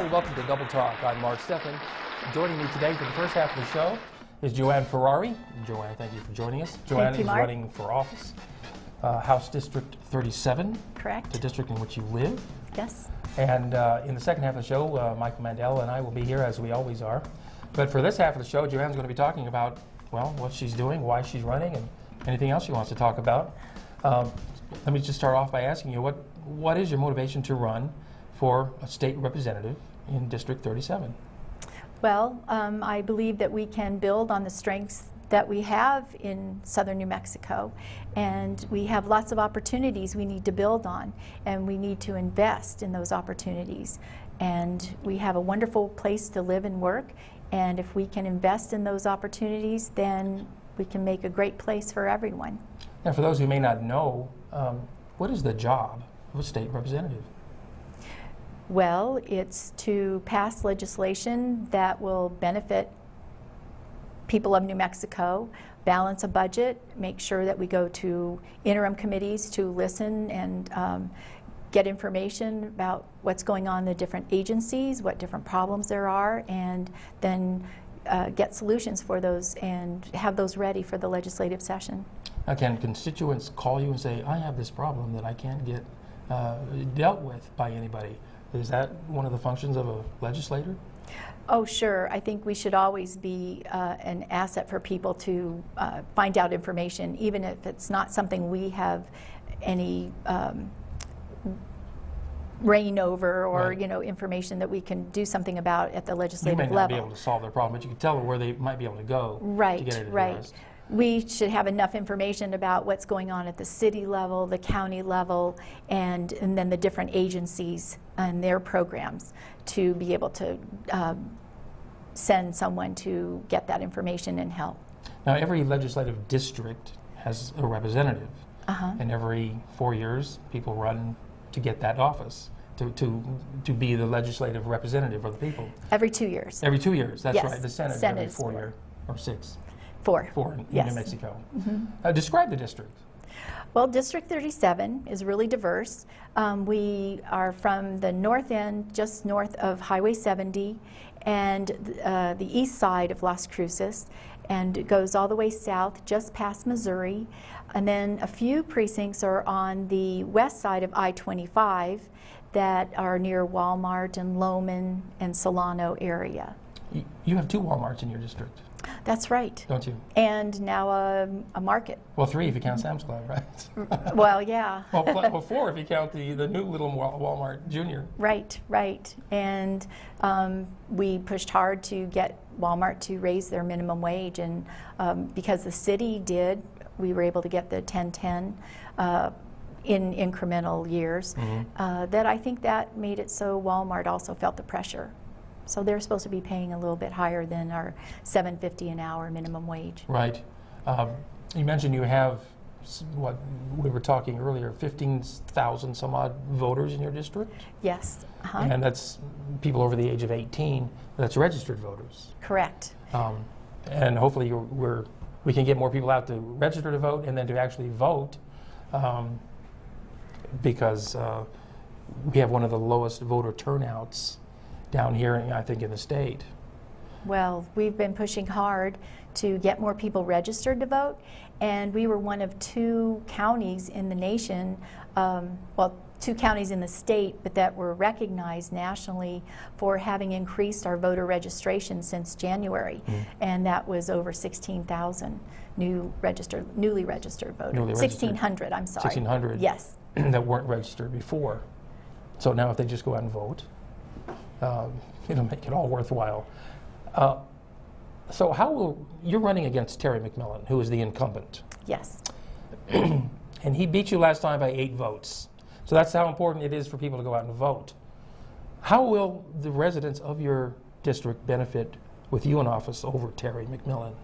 everybody. Welcome to Double Talk. I'm Mark Steffen. Joining me today for the first half of the show is Joanne Ferrari. Joanne, thank you for joining us. Joanne is running for office, House District 37. Correct. The district in which you live. Yes. And in the second half of the show, Michael Mandel and I will be here, as we always are. But for this half of the show, Joanne's going to be talking about, well, what she's doing, why she's running, and anything else she wants to talk about. Let me just start off by asking you, what is your motivation to run for a state representative in District 37? Well, I believe that we can build on the strengths that we have in southern New Mexico, and we have lots of opportunities we need to build on, and we need to invest in those opportunities. And we have a wonderful place to live and work, and if we can invest in those opportunities, then we can make a great place for everyone. Now, for those who may not know, what is the job of a state representative? Well, it's to pass legislation that will benefit people of New Mexico, balance a budget, make sure that we go to interim committees to listen and get information about what's going on in the different agencies, what different problems there are, and then get solutions for those and have those ready for the legislative session. Now, can constituents call you and say, I have this problem that I can't get dealt with by anybody? Is that one of the functions of a legislator? Oh, sure. I think we should always be an asset for people to find out information, even if it's not something we have any reign over or right. Information that we can do something about at the legislative level. You may not be able to solve their problem, but you can tell them where they might be able to go right, to get it addressed. Right. We should have enough information about what's going on at the city level, the county level, and then the different agencies and their programs to be able to send someone to get that information and help. Now, every legislative district has a representative, and every 4 years people run to get that office, to be the legislative representative of the people. Every 2 years. Every 2 years, that's yes. right. The Senate is every 4 year, or 6. 4. 4 in yes. New Mexico. Describe the district. Well, District 37 is really diverse. We are from the north end, just north of Highway 70, and the east side of Las Cruces, and it goes all the way south, just past Missouri. And then a few precincts are on the west side of I-25 that are near Walmart and Loman and Solano area. You have 2 Walmarts in your district. That's right. Don't you? And now a market. Well, 3 if you count Sam's Club, right? Well, yeah. well, 4 if you count the new little Walmart Junior. Right, right. And we pushed hard to get Walmart to raise their minimum wage, and because the city did, we were able to get the 10-10 in incremental years. That I think that made it so Walmart also felt the pressure. So they're supposed to be paying a little bit higher than our $7.50 an hour minimum wage. Right. You mentioned you have, what we were talking earlier, 15,000 some odd voters in your district? Yes. And that's people over the age of 18. That's registered voters. Correct. And hopefully we can get more people out to register to vote and then to actually vote, because we have one of the lowest voter turnouts down here, I think, in the state. Well, we've been pushing hard to get more people registered to vote, and we were one of 2 counties in the nation, well, 2 counties in the state, but that were recognized nationally for having increased our voter registration since January, and that was over 16,000 newly registered voters. 1,600, I'm sorry. 1,600. Yes. That weren't registered before. So now if they just go out and vote, it'll make it all worthwhile. So you're running against Terry McMillan, who is the incumbent. Yes. And he beat you last time by 8 votes. So that's how important it is for people to go out and vote. How will the residents of your district benefit with you in office over Terry McMillan?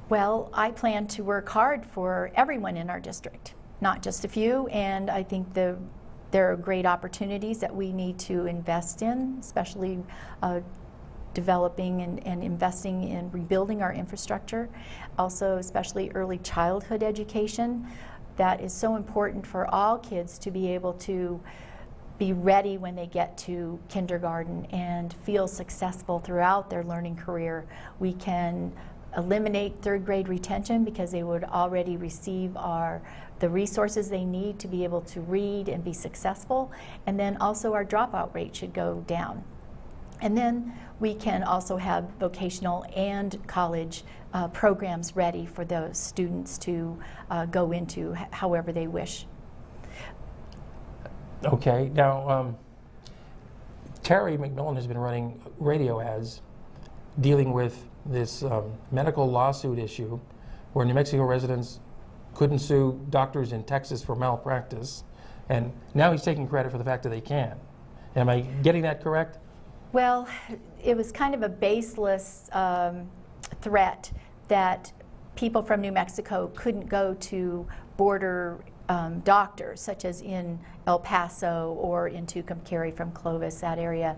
Well, I plan to work hard for everyone in our district, not just a few, and I think there are great opportunities that we need to invest in, especially developing and investing in rebuilding our infrastructure. Also, especially early childhood education. That is so important for all kids to be able to be ready when they get to kindergarten and feel successful throughout their learning career. We can eliminate third grade retention because they would already receive the resources they need to be able to read and be successful, and then also our dropout rate should go down. And then we can also have vocational and college programs ready for those students to go into however they wish. Okay, now Terry McMillan has been running radio ads dealing with this medical lawsuit issue where New Mexico residents couldn't sue doctors in Texas for malpractice, and now he's taking credit for the fact that they can. Am I getting that correct? Well, it was kind of a baseless threat that people from New Mexico couldn't go to border doctors, such as in El Paso or in Tucumcari from Clovis, that area.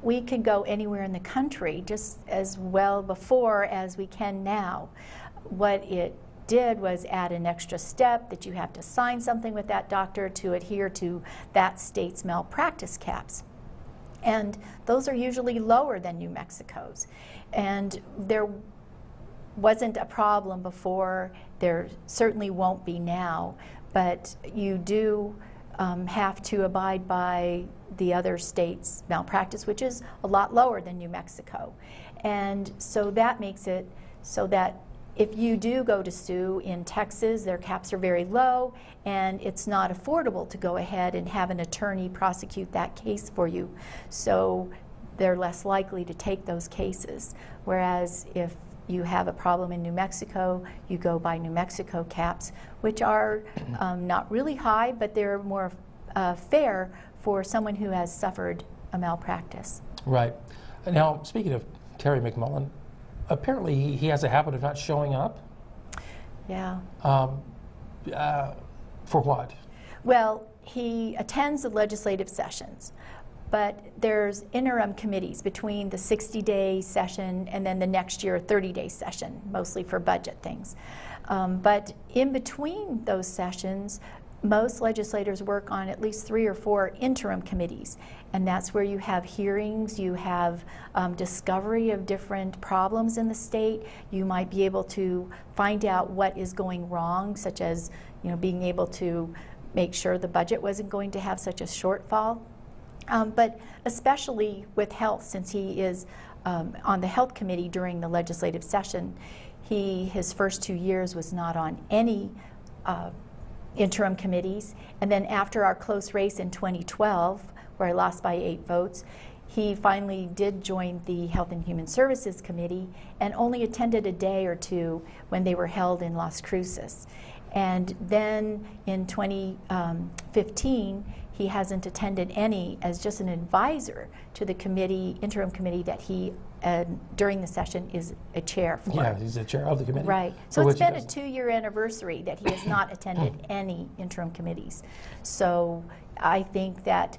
We could go anywhere in the country just as well before as we can now. What it did was add an extra step that you have to sign something with that doctor to adhere to that state's malpractice caps. And those are usually lower than New Mexico's. And there wasn't a problem before, there certainly won't be now, but you do have to abide by the other state's malpractice, which is a lot lower than New Mexico. And so that makes it so that if you do go to sue in Texas, their caps are very low, and it's not affordable to go ahead and have an attorney prosecute that case for you. So they're less likely to take those cases. Whereas if you have a problem in New Mexico, you go by New Mexico caps, which are not really high, but they're more fair for someone who has suffered a malpractice. Right. Now, speaking of Terry McMillan, apparently he has a habit of not showing up. Yeah. For what? Well, he attends the legislative sessions, but there's interim committees between the 60-day session and then the next year 30-day session, mostly for budget things. But in between those sessions, most legislators work on at least 3 or 4 interim committees, and that's where you have hearings, you have discovery of different problems in the state. You might be able to find out what is going wrong, such as being able to make sure the budget wasn't going to have such a shortfall. But especially with health, since he is on the health committee during the legislative session, his first 2 years was not on any interim committees. And then after our close race in 2012, where I lost by 8 votes, he finally did join the Health and Human Services Committee and only attended a day or two when they were held in Las Cruces. And then in 2015, he hasn't attended any as just an advisor to the committee, interim committee that he, during the session, is a chair for. Yeah, he's the chair of the committee. Right. So it's been a 2-year anniversary that he has not attended any interim committees. So I think that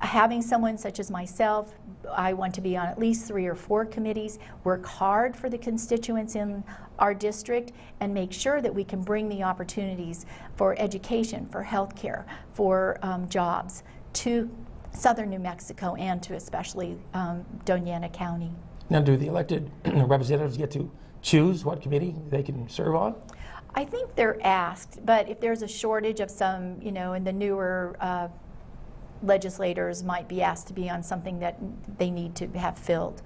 having someone such as myself, I want to be on at least 3 or 4 committees, work hard for the constituents in our district, and make sure that we can bring the opportunities for education, for health care, for jobs to southern New Mexico and to especially Doñana County. Now, do the elected representatives get to choose what committee they can serve on? I think they're asked, but if there's a shortage of some, in the newer legislators might be asked to be on something that they need to have filled.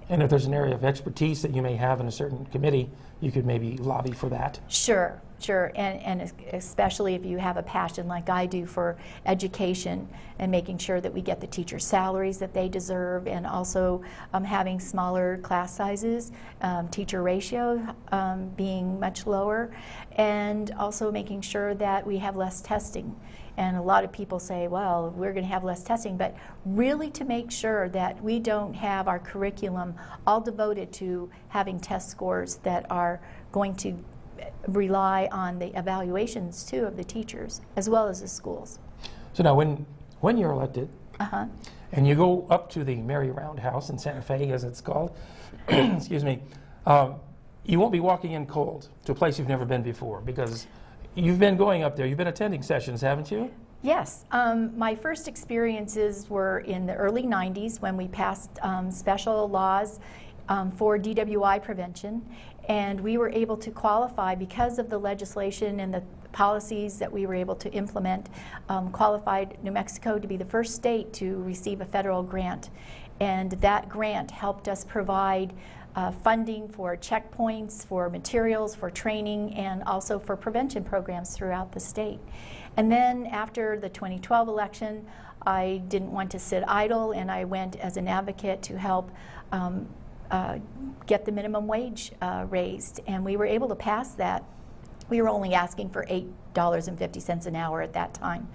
And if there's an area of expertise that you may have in a certain committee, you could maybe lobby for that. Sure, and especially if you have a passion like I do for education and making sure that we get the teacher salaries that they deserve, and also having smaller class sizes, teacher ratio being much lower, and also making sure that we have less testing. And a lot of people say, well, we're going to have less testing, but really to make sure that we don't have our curriculum all devoted to having test scores that are going to rely on the evaluations, too, of the teachers, as well as the schools. So now when you're elected, and you go up to the Merry Roundhouse in Santa Fe, as it's called, excuse me, you won't be walking in cold to a place you've never been before, because you've been going up there, you've been attending sessions, haven't you? Yes, my first experiences were in the early 90s when we passed special laws for DWI prevention, and we were able to qualify because of the legislation and the policies that we were able to implement, qualified New Mexico to be the first state to receive a federal grant. And that grant helped us provide funding for checkpoints, for materials, for training, and also for prevention programs throughout the state. And then after the 2012 election, I didn't want to sit idle, and I went as an advocate to help get the minimum wage raised. And we were able to pass that. We were only asking for $8.50 an hour at that time.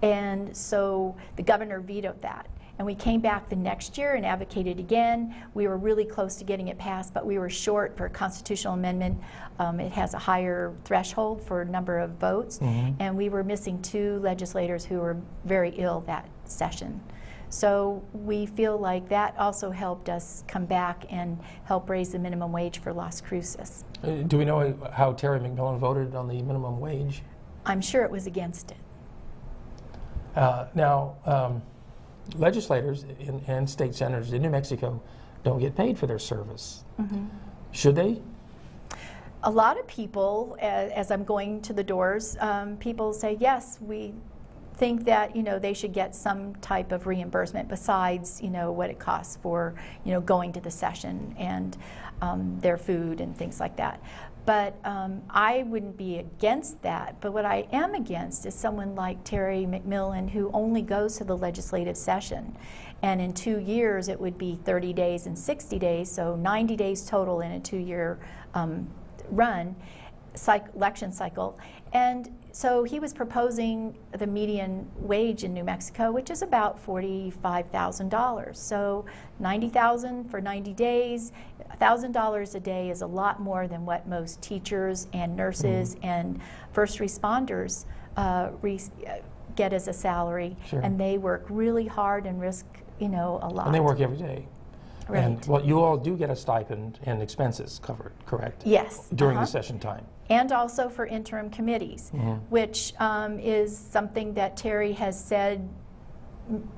And so the governor vetoed that. And we came back the next year and advocated again. We were really close to getting it passed, but we were short for a constitutional amendment. It has a higher threshold for number of votes, and we were missing 2 legislators who were very ill that session. So we feel like that also helped us come back and help raise the minimum wage for Las Cruces. Do we know how Terry McMillan voted on the minimum wage? I'm sure it was against it. Now, legislators and state senators in New Mexico don't get paid for their service. Should they? A lot of people, as I'm going to the doors, people say, yes, we think that, you know, they should get some type of reimbursement besides, you know, what it costs for, you know, going to the session and their food and things like that. But I wouldn't be against that. But what I am against is someone like Terry McMillan, who only goes to the legislative session. And in 2 years, it would be 30 days and 60 days, so 90 days total in a 2-year election cycle. And so he was proposing the median wage in New Mexico, which is about $45,000. So $90,000 for 90 days, $1,000 a day is a lot more than what most teachers and nurses and first responders get as a salary. Sure. And they work really hard and risk, you know, a lot. And they work every day. Right. And, well, you all do get a stipend and expenses covered, correct? Yes. During the session time. And also for interim committees, which is something that Terry has said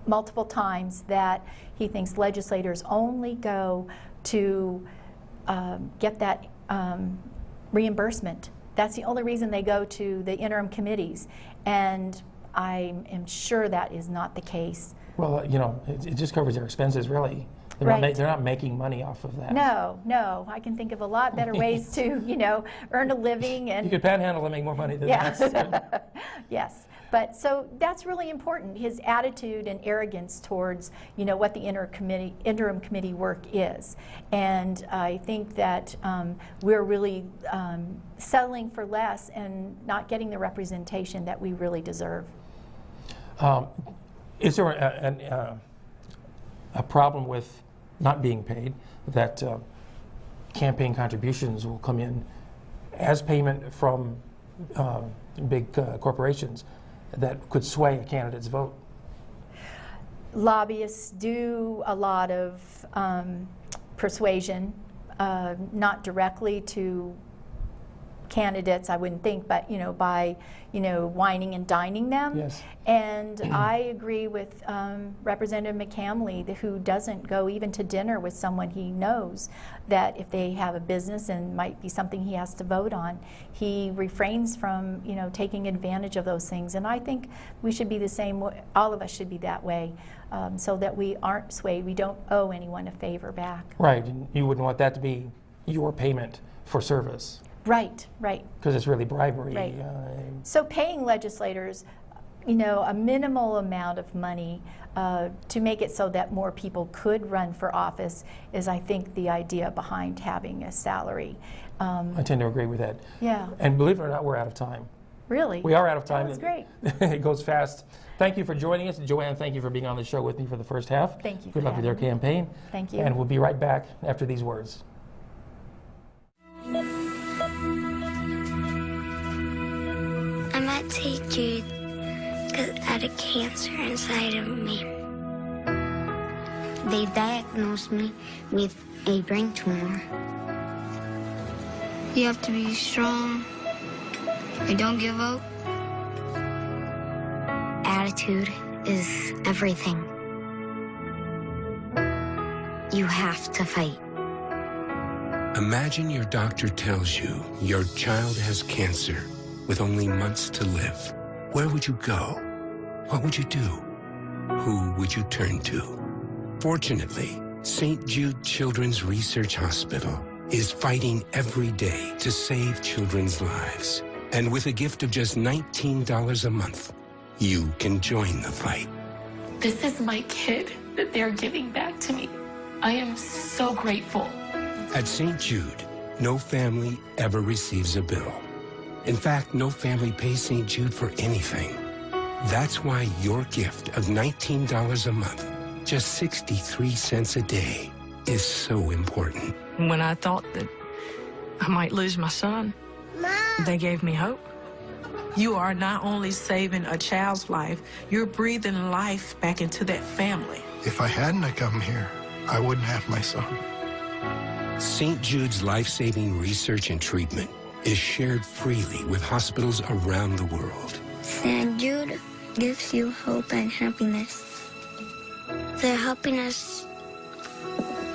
multiple times, that he thinks legislators only go to get that reimbursement. That's the only reason they go to the interim committees. And I am sure that is not the case. Well, you know, it just covers their expenses, really. They're not making money off of that. No, no. I can think of a lot better ways to, you know, earn a living. And you could panhandle and make more money than that. Yes. But so that's really important, his attitude and arrogance towards, you know, what the interim committee work is. And I think that we're really settling for less and not getting the representation that we really deserve. Is there a problem with not being paid, that campaign contributions will come in as payment from big corporations that could sway a candidate's vote? Lobbyists do a lot of persuasion, not directly to candidates, I wouldn't think, but, you know, by, you know, whining and dining them. Yes. And I agree with Representative McCamley, who doesn't go even to dinner with someone he knows that if they have a business and might be something he has to vote on, he refrains from, you know, taking advantage of those things. And I think we should be the same, all of us should be that way, so that we aren't swayed. We don't owe anyone a favor back. Right, and you wouldn't want that to be your payment for service. Right, right. Because it's really bribery. Right. So paying legislators, you know, a minimal amount of money to make it so that more people could run for office is, I think, the idea behind having a salary. I tend to agree with that. Yeah. And believe it or not, we're out of time. Really? We are out of time. That was great. It goes fast. Thank you for joining us. Joanne, thank you for being on the show with me for the first half. Thank you. Good luck with your campaign. Thank you. And we'll be right back after these words. I met Jude because I had a cancer inside of me. They diagnosed me with a brain tumor. You have to be strong and don't give up. I had Gratitude is everything. You have to fight. Imagine your doctor tells you your child has cancer with only months to live. Where would you go? What would you do? Who would you turn to? Fortunately, St. Jude Children's Research Hospital is fighting every day to save children's lives. And with a gift of just $19 a month, you can join the fight. This is my kid that they're giving back to me. I am so grateful. At St. Jude, no family ever receives a bill. In fact, no family pays St. Jude for anything. That's why your gift of $19 a month, just 63 cents a day, is so important. When I thought that I might lose my son, they gave me hope. You are not only saving a child's life, you're breathing life back into that family. If I hadn't have come here, I wouldn't have my son. St. Jude's life-saving research and treatment is shared freely with hospitals around the world. St. Jude gives you hope and happiness. They're helping us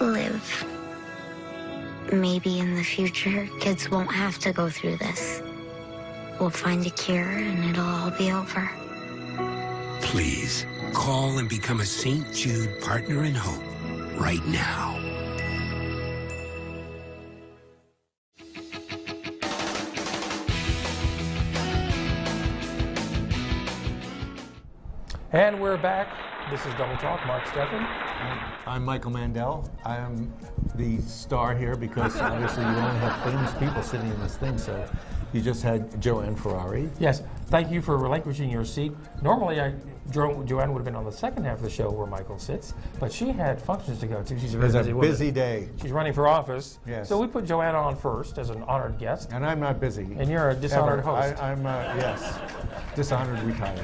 live. Maybe in the future, kids won't have to go through this. We'll find a cure and it'll all be over. Please, call and become a St. Jude Partner in Hope right now. And we're back. This is Double Talk. Mark Steffen. I'm Michael Mandel. I am the star here because obviously you only have famous people sitting in this thing, so you just had Joanne Ferrari. Yes, thank you for relinquishing your seat. Normally, Joanne would have been on the second half of the show where Michael sits, but she had functions to go to. She's a very busy woman. Busy day. She's running for office. Yes. So we put Joanne on first as an honored guest. And I'm not busy. And you're a dishonored host. I'm, yes, dishonored retired.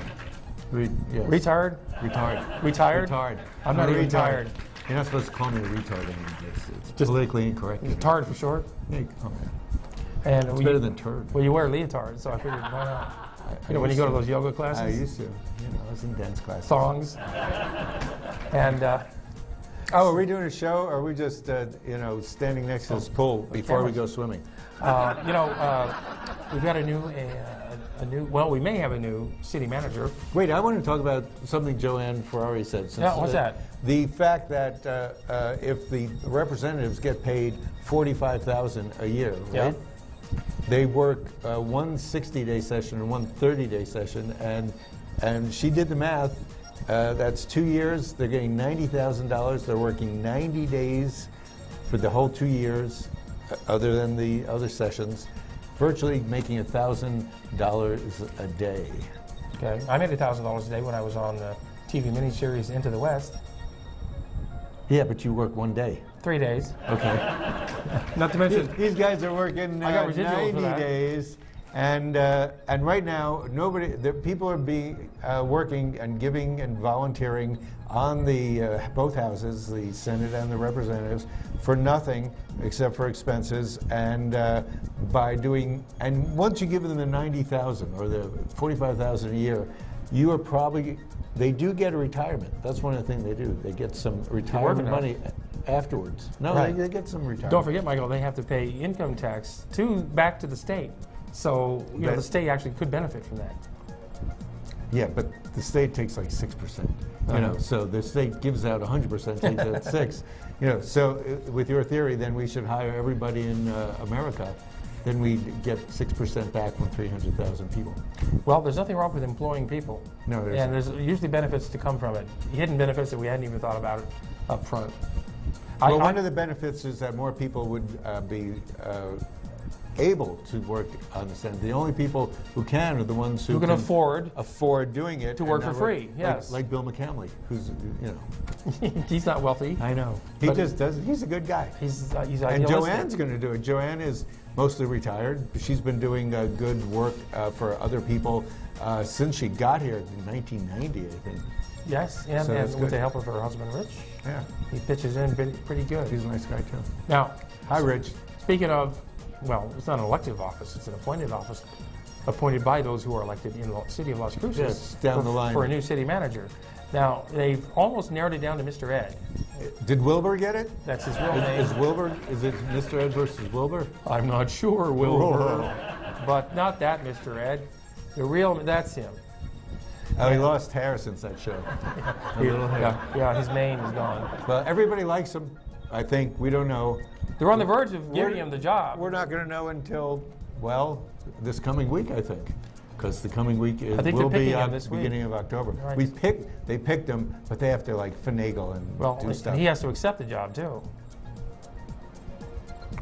Yes. Retired? Retired. Retired? Retired. I'm not even tired. You're not supposed to call me a retard anymore. It's just politically incorrect. Tard for short? Yeah, okay. And it's better than turd. Well, you wear leotard, so I figured why not? You know, when you go to those yoga classes? I used to. You know, I was in dance classes. Thongs. And, oh, are we doing a show, or are we just, you know, standing next to this pool before we go swimming? You know, we've got a new, well, we may have a new city manager. Wait, I want to talk about something Joanne Ferrari said. Yeah, what's that? The fact that if the representatives get paid $45,000 a year, right? Yeah. They work one 60-day session and one 30-day session, and she did the math. That's 2 years. They're getting $90,000. They're working 90 days for the whole 2 years, other than the other sessions, virtually making $1,000 a day. Okay, I made $1,000 a day when I was on the TV miniseries Into the West. Yeah, but you work 1 day. 3 days. Okay. Not to mention, these guys are working 90 days, and right now the people are being working and giving and volunteering on the both houses, the Senate and the Representatives, for nothing except for expenses, and by doing, and once you give them the 90,000 or the 45,000 a year, you are probably, they do get a retirement. That's one of the things they do. They get some retirement money afterwards. No, right. they get some retirement. Don't forget, Michael, they have to pay income tax back to the state. So, you know, the state actually could benefit from that. Yeah, but the state takes like 6%. You know, so the state gives out 100%, takes out 6. You know, so with your theory, then we should hire everybody in America. Then we get 6% back from 300,000 people. Well, there's nothing wrong with employing people. No, there's and there's usually benefits to come from it. Hidden benefits that we hadn't even thought about up front. Well, one of the benefits is that more people would be able to work on the Senate. The only people who can are the ones who can afford doing it to work for free. Yes, like Bill McCamley, who's he's not wealthy. I know. He just does. He's a good guy. He's and Joanne's going to do it. Joanne is mostly retired. She's been doing good work for other people since she got here in 1990, I think. Yes, and with the help of her husband, Rich. Yeah. He pitches in pretty good. He's a nice guy, too. Now, hi, Rich. Speaking of, well, it's not an elective office, it's an appointed office. appointed by those who are elected in the city of Las Cruces. Yes, down the line. For a new city manager. Now, they've almost narrowed it down to Mr. Ed. Did Wilbur get it? That's his real name. Is it Mr. Ed versus Wilbur? I'm not sure, Wilbur. But not that Mr. Ed. The real, that's him. Oh, he lost hair since that show. A little hair. Yeah, his mane is gone. Well, everybody likes him, I think. We don't know. They're on the verge of giving him the job. We're not going to know until, well, this coming week, I think. Because the coming week will be the beginning of October. Right. They picked him, but they have to like finagle and do stuff. He has to accept the job too.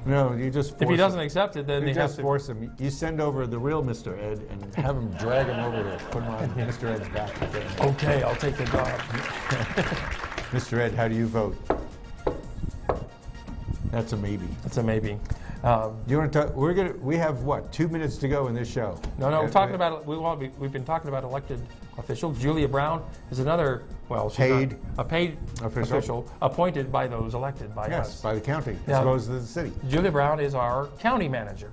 No, you just force if he doesn't accept it, then you they just have to force him. You send over the real Mr. Ed and have him drag him over to put him on Mr. Ed's back. Okay, I'll take the job. Mr. Ed, how do you vote? That's a maybe. That's a maybe. You want to talk? We have what? 2 minutes to go in this show. No, we're talking about. We've been talking about elected officials. Julia Brown is another. Well, she's a paid official appointed by those elected by us. Yes, by the county as opposed to the city. Julia Brown is our county manager.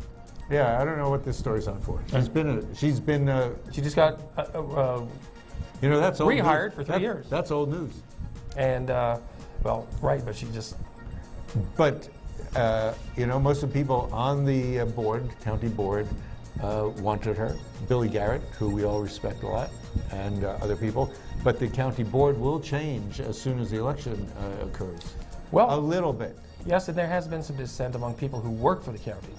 Yeah, I don't know what this story's on for. She just got that's old rehired news. for 3 years. That's old news. And well, right, but she just. But most of the people on the county board, wanted her. Billy Garrett, who we all respect a lot, and other people. But the county board will change as soon as the election occurs. Well, a little bit. Yes, and there has been some dissent among people who work for the county.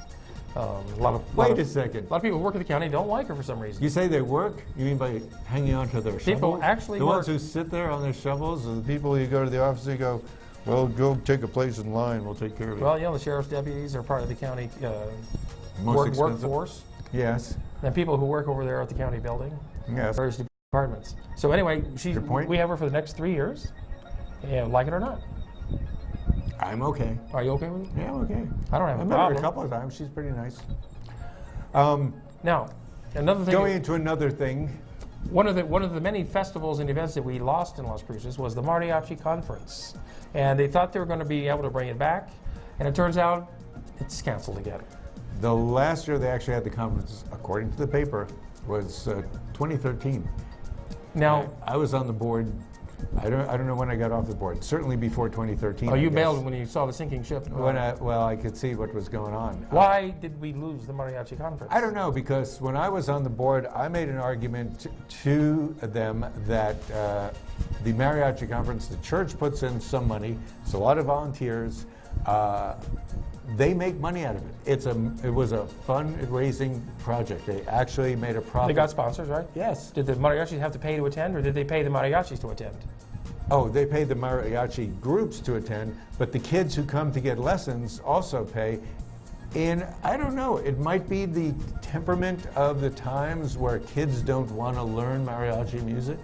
Wait a second. A lot of people who work at the county don't like her for some reason. You say they work? You mean by hanging on to their shovels? People actually the work. ones who sit there on their shovels, or the people you go to the office and go, well, go take a place in line. We'll take care of it. Well, the sheriff's deputies are part of the county workforce. Yes. And people who work over there at the county building. Yes. Various departments. So anyway, we have her for the next 3 years, and like it or not. I'm okay. Are you okay with it? Yeah, I'm okay. I don't have a problem. problem. Met her a couple of times. She's pretty nice. Now, another thing. Going into another thing. One of the many festivals and events that we lost in Las Cruces was the Mariachi Conference. And they thought they were going to be able to bring it back, and it turns out it's canceled again. The last year they actually had the conference, according to the paper, was 2013. Now I was on the board. I don't know when I got off the board. Certainly before 2013. Oh, you bailed when you saw the sinking ship. I could see what was going on. Why did we lose the Mariachi Conference? I don't know, because when I was on the board, I made an argument to them that the Mariachi Conference, the church puts in some money. It's a lot of volunteers. They make money out of it. It was a fundraising project. They actually made a profit. They got sponsors, right? Yes. Did the mariachis have to pay to attend, or did they pay the mariachis to attend? Oh, they paid the mariachi groups to attend, but the kids who come to get lessons also pay. And I don't know, it might be the temperament of the times where kids don't want to learn mariachi music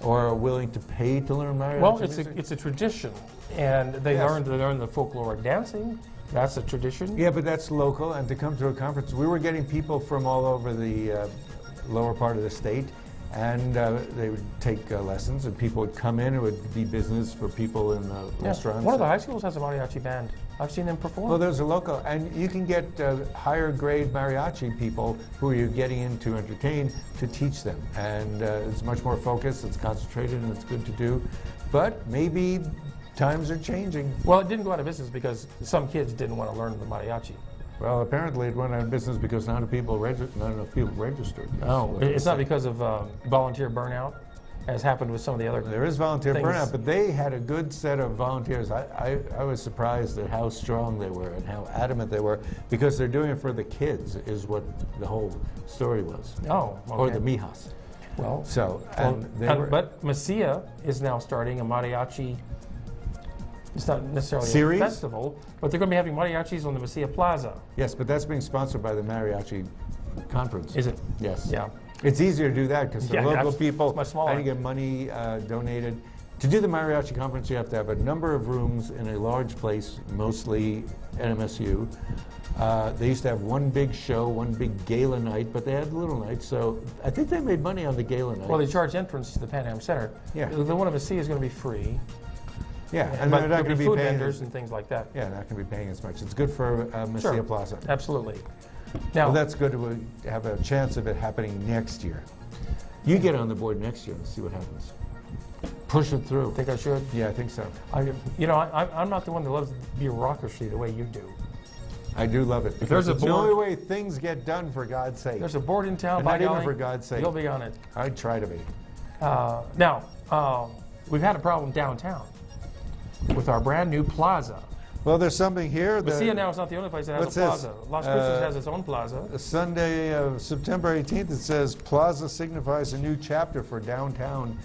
or are willing to pay to learn mariachi music. Well, it's a tradition, and they learn the folkloric dancing. That's a tradition. Yeah, but that's local, and to come to a conference, we were getting people from all over the lower part of the state, and they would take lessons, and people would come in. It would be business for people in restaurants. One of the high schools has a mariachi band. I've seen them perform. Well, there's a local, and you can get higher grade mariachi people who you're getting in to entertain to teach them, and it's much more focused, it's concentrated, and it's good to do. But maybe times are changing. Well, it didn't go out of business because some kids didn't want to learn the mariachi. Well, apparently it went out of business because not enough people registered. No, it's not because of volunteer burnout, as happened with some of the other. There is volunteer things. burnout, but they had a good set of volunteers. I was surprised at how strong they were and how adamant they were, because they're doing it for the kids, is what the whole story was. Oh, okay. Or the mijas. Well, but Mesilla is now starting a mariachi. It's not necessarily a festival, but they're going to be having mariachis on the Mesilla Plaza. Yes, but that's being sponsored by the Mariachi Conference. Is it? Yes. Yeah. It's easier to do that because the local people and you get money donated. To do the Mariachi Conference, you have to have a number of rooms in a large place, mostly NMSU. They used to have one big show, one big gala night, but they had little nights, so I think they made money on the gala night. Well, they charge entrance to the Pan Am Center. Yeah. The one of Mesilla is going to be free. Yeah, and but they're not going to be food paying vendors and things like that. Yeah, not going to be paying as much. It's good for Mesilla Plaza. Absolutely. Now, well, that's good to have a chance of it happening next year. You get on the board next year and see what happens. Push it through. Think I should? Yeah, I think so. I'm not the one that loves bureaucracy the way you do. I do love it. Because it's the only way things get done, for God's sake. There's a board in town, and by not golly, even for God's sake. You'll be on it. I'd try to be. Now, we've had a problem downtown with our brand new plaza. Well, there's something here. Mesilla now is not the only place that has a plaza. Las Cruces has its own plaza. Sunday of September 18th, it says Plaza signifies a new chapter for downtown.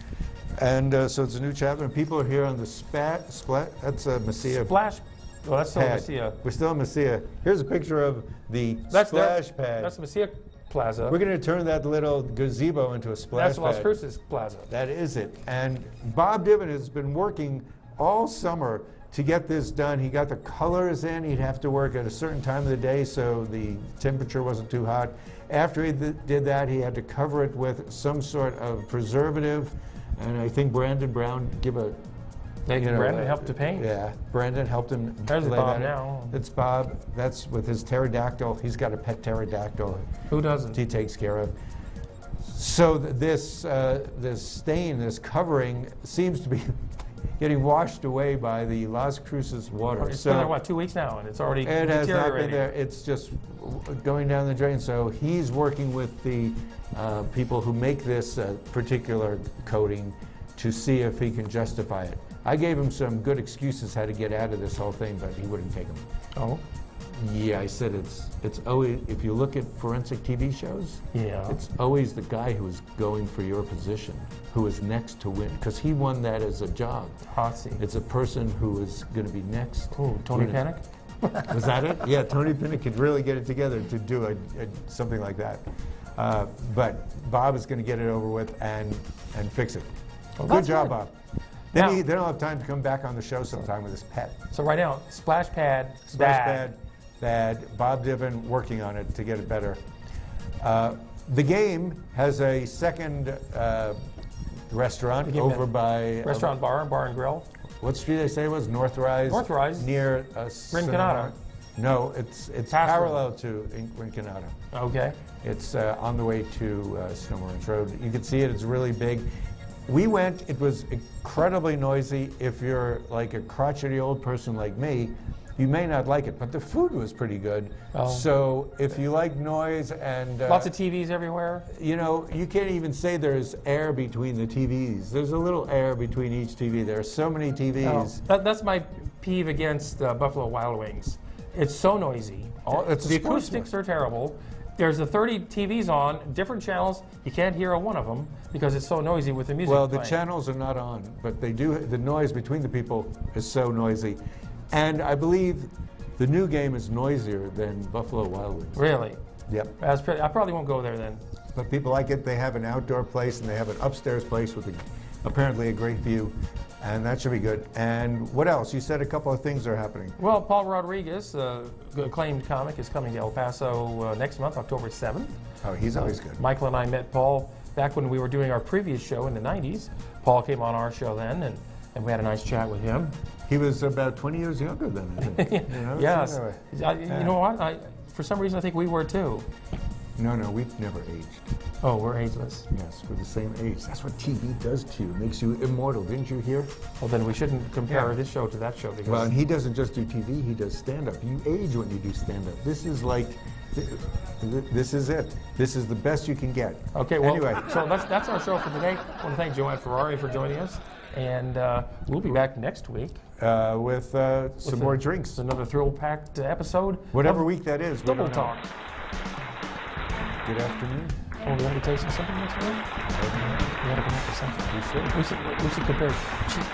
And so it's a new chapter, and people are here on the that's Mesilla. Splash. Well, that's still Mesilla. We're still in Mesilla. Here's a picture of the splash pad. That's Mesilla Plaza. We're going to turn that little gazebo into a splash pad. That's Las Cruces Plaza. That is it. And Bob Divin has been working all summer to get this done. He got the colors in. He'd have to work at a certain time of the day so the temperature wasn't too hot. After he did that, he had to cover it with some sort of preservative. And I think Brandon Brown Brandon helped to paint. Yeah, Brandon helped him. There's Bob now. It's Bob. That's with his pterodactyl. He's got a pet pterodactyl. Who doesn't? He takes care of. So this stain, this covering, seems to be getting washed away by the Las Cruces water. It's been there, what, 2 weeks now, and it's already deteriorating. It has not been there. It's just going down the drain. So he's working with the people who make this particular coating to see if he can justify it. I gave him some good excuses how to get out of this whole thing, but he wouldn't take them. Oh? Yeah, I said it's always, if you look at forensic TV shows, it's always the guy who is going for your position, who is next to win, because he won that as a job. It's a person who is going to be next. Oh, Tony Panic? Was that it? Yeah, Tony Panic could really get it together to do something like that. But Bob is going to get it over with and fix it. Well, good job, Bob. They don't have time to come back on the show sometime with his pet. So right now, splash pad, bad. Bob Divin working on it to get it better. The game has a second restaurant over by restaurant bar and grill. What street did I say it was? Northrise. Northrise near Rinconada. No, it's parallel to Rinconada. Okay. It's on the way to Snowmorance Road. You can see it. It's really big. We went, it was incredibly noisy. If you're like a crotchety old person like me, you may not like it, but the food was pretty good. Oh. So if you like noise and... lots of TVs everywhere? You know, you can't even say there's air between the TVs. There's a little air between each TV. There are so many TVs. Oh. That's my peeve against Buffalo Wild Wings. It's so noisy. The acoustics are terrible. There's 30 TVs on, different channels. You can't hear one of them because it's so noisy with the music playing. The channels are not on, but they do. The noise between the people is so noisy. And I believe the new game is noisier than Buffalo Wild Wings. Really? Yep. I probably won't go there then. But people like it. They have an outdoor place and they have an upstairs place with apparently a great view. And that should be good. And what else? You said a couple of things are happening. Well, Paul Rodriguez, acclaimed comic, is coming to El Paso next month, October 7th. Oh, he's always good. Michael and I met Paul back when we were doing our previous show in the 90s. Paul came on our show then, and we had a nice chat with him. He was about 20 years younger than I think. Yes. You know what? For some reason, I think we were too. No, we've never aged. Oh, we're ageless. Yes, we're the same age. That's what TV does to you. It makes you immortal. Didn't you hear? Well, then we shouldn't compare this show to that show. Because well, and he doesn't just do TV. He does stand-up. You age when you do stand-up. This is like, this is it. This is the best you can get. Okay, well, anyway. So that's our show for today. I want to thank Joanne Ferrari for joining us. And we'll be back next week. With some more drinks. Another thrill-packed episode. Whatever week that is. Double Talk. Good afternoon. Oh, we want to taste something next week? We ought to come up with something. We should. We should compare cheap.